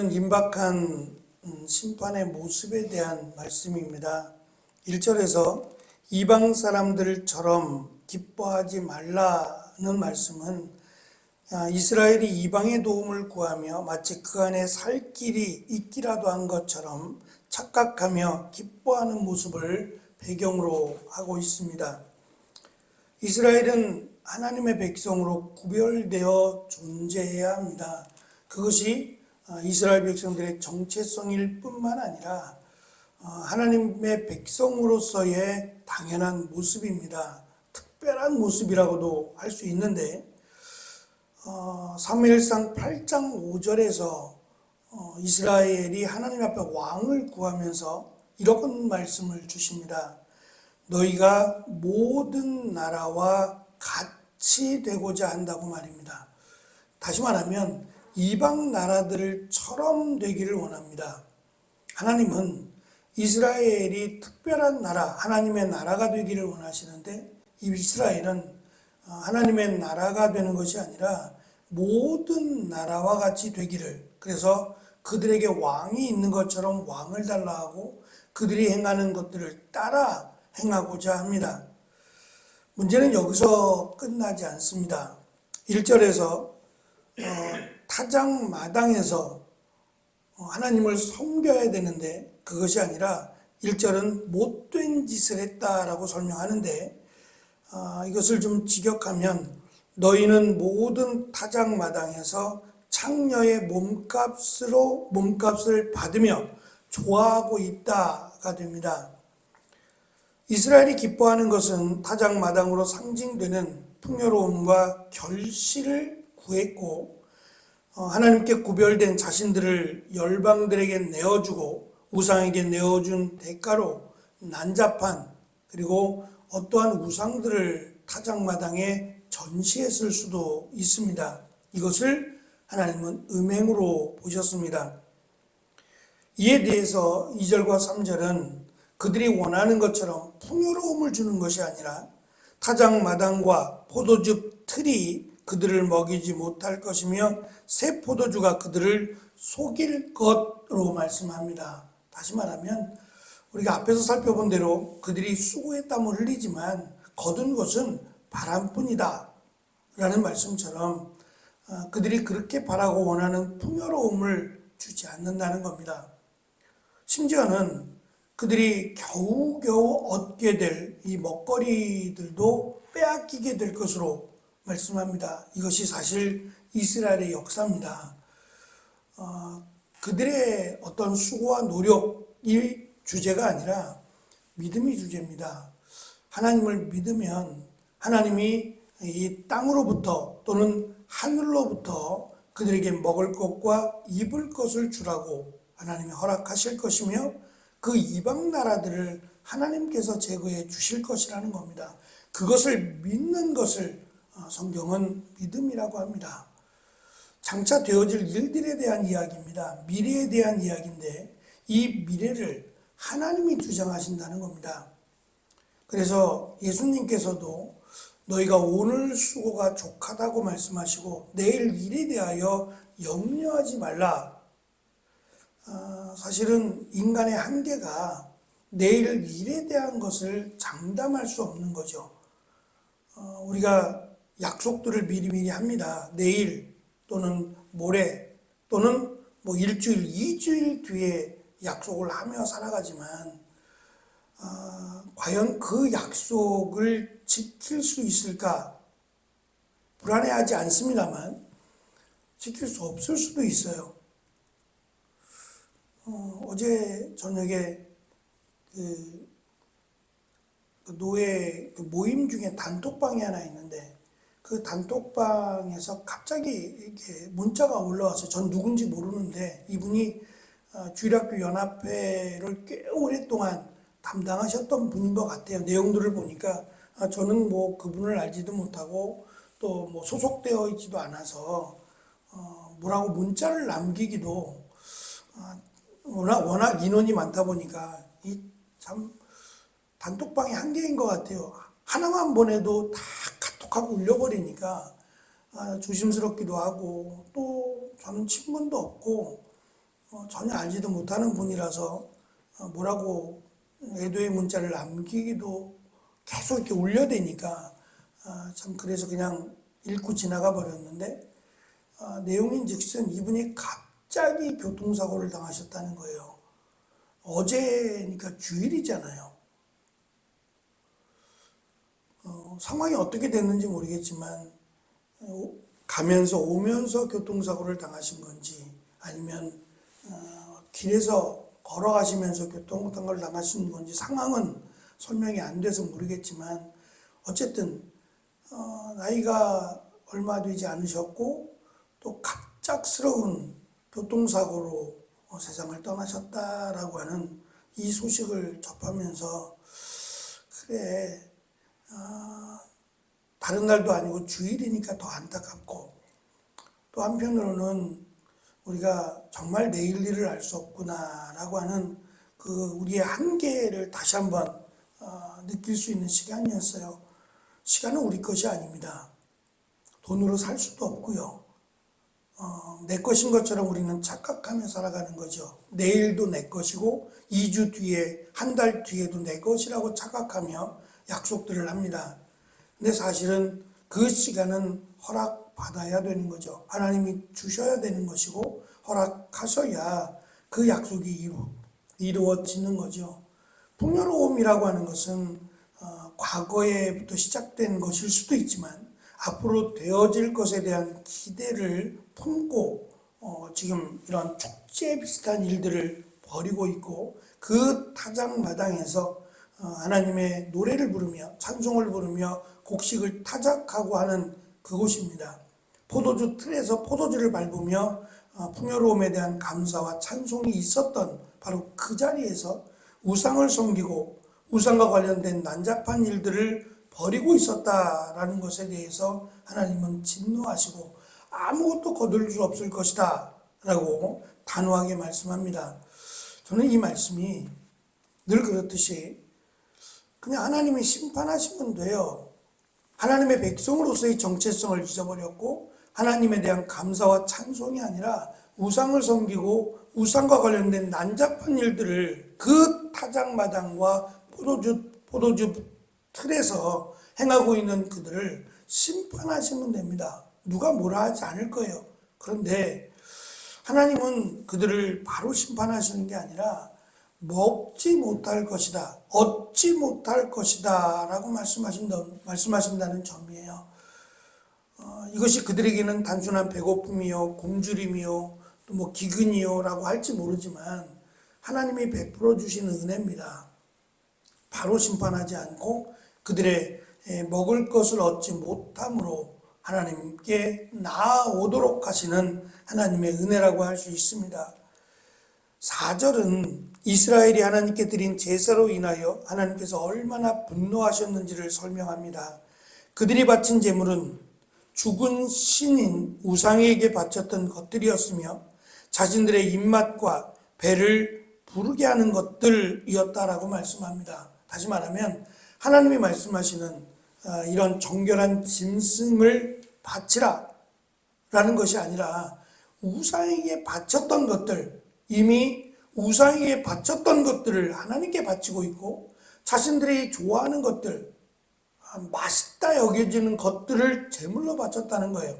오늘은 임박한 심판의 모습에 대한 말씀입니다. 1절에서 이방 사람들처럼 기뻐하지 말라는 말씀은 이스라엘이 이방의 도움을 구하며 마치 그 안에 살 길이 있기라도 한 것처럼 착각하며 기뻐하는 모습을 배경으로 하고 있습니다. 이스라엘은 하나님의 백성으로 구별되어 존재해야 합니다. 그것이 이스라엘 백성들의 정체성일 뿐만 아니라 하나님의 백성으로서의 당연한 모습입니다. 특별한 모습이라고도 할 수 있는데 사무엘상 8장 5절에서 이스라엘이 하나님 앞에 왕을 구하면서 이런 말씀을 주십니다. 너희가 모든 나라와 같이 되고자 한다고 말입니다. 다시 말하면 이방 나라들처럼 되기를 원합니다. 하나님은 이스라엘이 특별한 나라, 하나님의 나라가 되기를 원하시는데 이스라엘은 하나님의 나라가 되는 것이 아니라 모든 나라와 같이 되기를, 그래서 그들에게 왕이 있는 것처럼 왕을 달라 하고 그들이 행하는 것들을 따라 행하고자 합니다. 문제는 여기서 끝나지 않습니다. 1절에서 타작 마당에서 하나님을 섬겨야 되는데 그것이 아니라 1절은 못된 짓을 했다라고 설명하는데 이것을 좀 직역하면 너희는 모든 타작 마당에서 창녀의 몸값을 받으며 좋아하고 있다가 됩니다. 이스라엘이 기뻐하는 것은 타작 마당으로 상징되는 풍요로움과 결실을 구했고 하나님께 구별된 자신들을 열방들에게 내어주고 우상에게 내어준 대가로 난잡한, 그리고 어떠한 우상들을 타작마당에 전시했을 수도 있습니다. 이것을 하나님은 음행으로 보셨습니다. 이에 대해서 2절과 3절은 그들이 원하는 것처럼 풍요로움을 주는 것이 아니라 타작마당과 포도즙 틀이 그들을 먹이지 못할 것이며 새 포도주가 그들을 속일 것으로 말씀합니다. 다시 말하면 우리가 앞에서 살펴본 대로 그들이 수고의 땀을 흘리지만 거둔 것은 바람뿐이다 라는 말씀처럼 그들이 그렇게 바라고 원하는 풍요로움을 주지 않는다는 겁니다. 심지어는 그들이 겨우겨우 얻게 될 이 먹거리들도 빼앗기게 될 것으로 말씀합니다. 이것이 사실 이스라엘의 역사입니다. 그들의 어떤 수고와 노력이 주제가 아니라 믿음이 주제입니다. 하나님을 믿으면 하나님이 이 땅으로부터 또는 하늘로부터 그들에게 먹을 것과 입을 것을 주라고 하나님이 허락하실 것이며 그 이방 나라들을 하나님께서 제거해 주실 것이라는 겁니다. 그것을 믿는 것을 성경은 믿음이라고 합니다. 장차 되어질 일들에 대한 이야기입니다. 미래에 대한 이야기인데 이 미래를 하나님이 주장하신다는 겁니다. 그래서 예수님께서도 너희가 오늘 수고가 족하다고 말씀하시고 내일 일에 대하여 염려하지 말라. 사실은 인간의 한계가 내일 일에 대한 것을 장담할 수 없는 거죠. 우리가 약속들을 미리미리 합니다. 내일 또는 모레 또는 일주일, 2주일 뒤에 약속을 하며 살아가지만 과연 그 약속을 지킬 수 있을까? 불안해하지 않습니다만 지킬 수 없을 수도 있어요. 어제 저녁에 그 노예 모임 중에 단톡방이 하나 있는데 그 단톡방에서 갑자기 이렇게 문자가 올라왔어요. 전 누군지 모르는데 이분이 주일학교 연합회를 꽤 오랫동안 담당하셨던 분인 것 같아요. 내용들을 보니까 저는 그분을 알지도 못하고 또 소속되어 있지도 않아서 뭐라고 문자를 남기기도 워낙 인원이 많다 보니까 이 참 단톡방이 한계인 것 같아요. 하나만 보내도 다 카톡하고 울려버리니까 조심스럽기도 하고 또 저는 친분도 없고 전혀 알지도 못하는 분이라서 뭐라고 애도의 문자를 남기기도 계속 이렇게 울려대니까 참 그래서 그냥 읽고 지나가 버렸는데, 내용인즉슨 이분이 갑자기 교통사고를 당하셨다는 거예요. 어제니까 주일이잖아요. 상황이 어떻게 됐는지 모르겠지만 가면서 오면서 교통사고를 당하신 건지, 아니면 길에서 걸어가시면서 교통사고를 당하신 건지 상황은 설명이 안 돼서 모르겠지만, 어쨌든 나이가 얼마 되지 않으셨고 또 갑작스러운 교통사고로 세상을 떠나셨다라고 하는 이 소식을 접하면서, 그래, 다른 날도 아니고 주일이니까 더 안타깝고, 또 한편으로는 우리가 정말 내일 일을 알 수 없구나라고 하는 그 우리의 한계를 다시 한번 느낄 수 있는 시간이었어요. 시간은 우리 것이 아닙니다. 돈으로 살 수도 없고요. 내 것인 것처럼 우리는 착각하며 살아가는 거죠. 내일도 내 것이고 2주 뒤에, 한 달 뒤에도 내 것이라고 착각하며 약속들을 합니다. 근데 사실은 그 시간은 허락받아야 되는 거죠. 하나님이 주셔야 되는 것이고 허락하셔야 그 약속이 이루어지는 거죠. 풍요로움이라고 하는 것은 과거에부터 시작된 것일 수도 있지만 앞으로 되어질 것에 대한 기대를 품고 지금 이런 축제 비슷한 일들을 벌이고 있고, 그 타작마당에서 하나님의 노래를 부르며 찬송을 부르며 곡식을 타작하고 하는 그곳입니다. 포도주 틀에서 포도주를 밟으며 풍요로움에 대한 감사와 찬송이 있었던 바로 그 자리에서 우상을 섬기고 우상과 관련된 난잡한 일들을 벌이고 있었다라는 것에 대해서 하나님은 진노하시고 아무것도 거둘 수 없을 것이다 라고 단호하게 말씀합니다. 저는 이 말씀이 늘 그렇듯이 그냥 하나님이 심판하시면 돼요. 하나님의 백성으로서의 정체성을 잊어버렸고 하나님에 대한 감사와 찬송이 아니라 우상을 섬기고 우상과 관련된 난잡한 일들을 그 타작마당과 포도주 틀에서 행하고 있는 그들을 심판하시면 됩니다. 누가 뭐라 하지 않을 거예요. 그런데 하나님은 그들을 바로 심판하시는 게 아니라 먹지 못할 것이다, 얻지 못할 것이다 라고 말씀하신다는 점이에요. 이것이 그들에게는 단순한 배고픔이요, 굶주림이요, 또 뭐 기근이요 라고 할지 모르지만 하나님이 베풀어 주시는 은혜입니다. 바로 심판하지 않고 그들의 먹을 것을 얻지 못함으로 하나님께 나아오도록 하시는 하나님의 은혜라고 할 수 있습니다. 4절은 이스라엘이 하나님께 드린 제사로 인하여 하나님께서 얼마나 분노하셨는지를 설명합니다. 그들이 바친 제물은 죽은 신인 우상에게 바쳤던 것들이었으며 자신들의 입맛과 배를 부르게 하는 것들이었다라고 말씀합니다. 다시 말하면 하나님이 말씀하시는 이런 정결한 짐승을 바치라 라는 것이 아니라 우상에게 바쳤던 것들, 이미 우상에게 바쳤던 것들을 하나님께 바치고 있고 자신들이 좋아하는 것들, 맛있다 여겨지는 것들을 제물로 바쳤다는 거예요.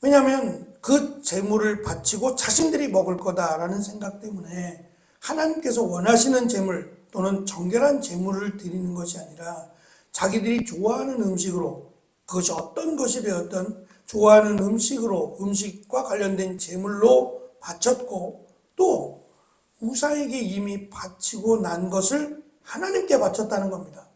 왜냐하면 그 제물을 바치고 자신들이 먹을 거다라는 생각 때문에 하나님께서 원하시는 제물 또는 정결한 제물을 드리는 것이 아니라 자기들이 좋아하는 음식으로, 그것이 어떤 것이 되었든 좋아하는 음식과 관련된 제물로 바쳤고, 또 우상에게 이미 바치고 난 것을 하나님께 바쳤다는 겁니다.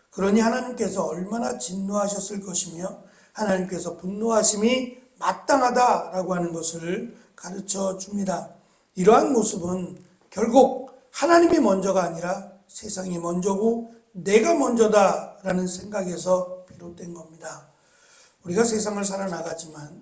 그러니 하나님께서 얼마나 진노하셨을 것이며 하나님께서 분노하심이 마땅하다라고 하는 것을 가르쳐 줍니다. 이러한 모습은 결국 하나님이 먼저가 아니라 세상이 먼저고 내가 먼저다라는 생각에서 비롯된 겁니다. 우리가 세상을 살아나가지만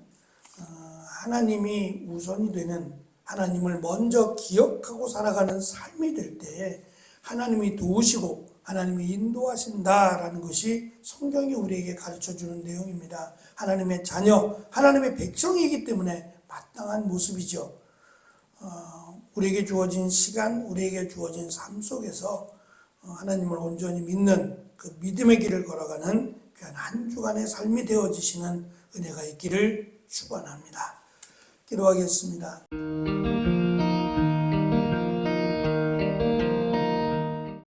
하나님이 우선이 되는, 하나님을 먼저 기억하고 살아가는 삶이 될 때에 하나님이 도우시고 하나님이 인도하신다라는 것이 성경이 우리에게 가르쳐주는 내용입니다. 하나님의 자녀, 하나님의 백성이기 때문에 마땅한 모습이죠. 우리에게 주어진 시간, 우리에게 주어진 삶 속에서 하나님을 온전히 믿는 그 믿음의 길을 걸어가는 귀한 한 주간의 삶이 되어지시는 은혜가 있기를 축원합니다. 기도하겠습니다.